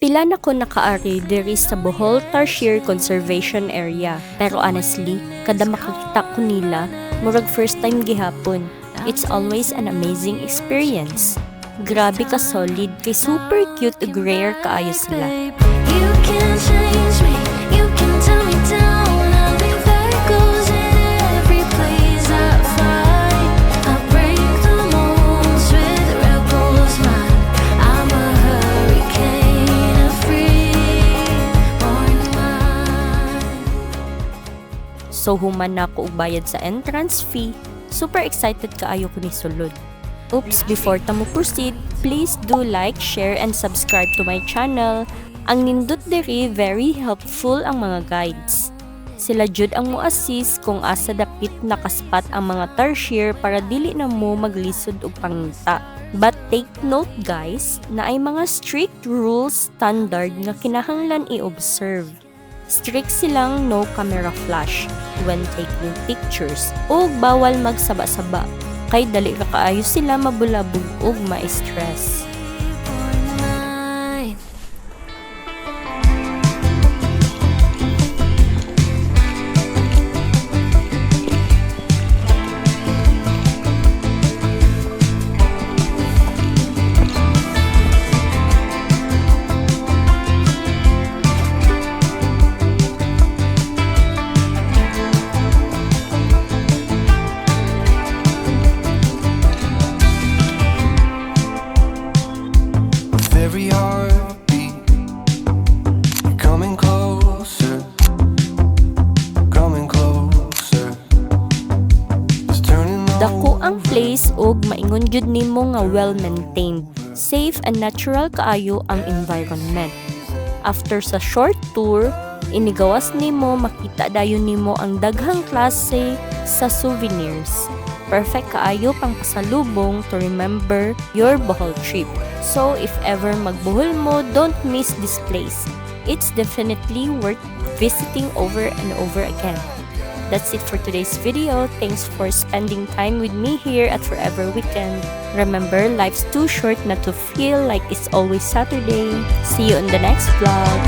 Pila na ko nakaari diri sa Bohol Tarsier Conservation Area. Pero honestly, kada makakita ko nila, murag first time gihapon. It's always an amazing experience. Grabe ka solid, kay super cute ug rare kaayo sila. You can change me, you can tell me down. I'll be there goes in every place I find. I'll break the molds with rebels mind. I'm a hurricane, a free-born mind. So human na ako og bayad sa entrance fee. Super excited kaayo ko ni sulod. Oops, before ta mo proceed, please do like, share, and subscribe to my channel. Ang nindot diri, very helpful ang mga guides. Sila jud ang mo-assist kung asa dapit nakaspat ang mga tarsier para dili na mo maglisod og pangita. But take note guys, na ay mga strict rules standard nga kinahanglan i-observe. Strict silang no camera flash when taking pictures o bawal magsaba-saba kay dali ra kaayo sila mabulabog ug ma-stress. Every heartbeat, you're coming closer, coming closer. It's turning Dako ang place ug maingon jud nimo nga well-maintained, safe and natural kaayo ang environment. After sa short tour, inigawas nimo makita dayon nimo ang daghang klase sa souvenirs. Perfect kaayo pang pasalubong to remember your Bohol trip. So if ever magbohol mo, don't miss this place. It's definitely worth visiting over and over again. That's it for today's video. Thanks for spending time with me here at Forever Weekend. Remember, life's too short not to feel like it's always Saturday. See you in the next vlog.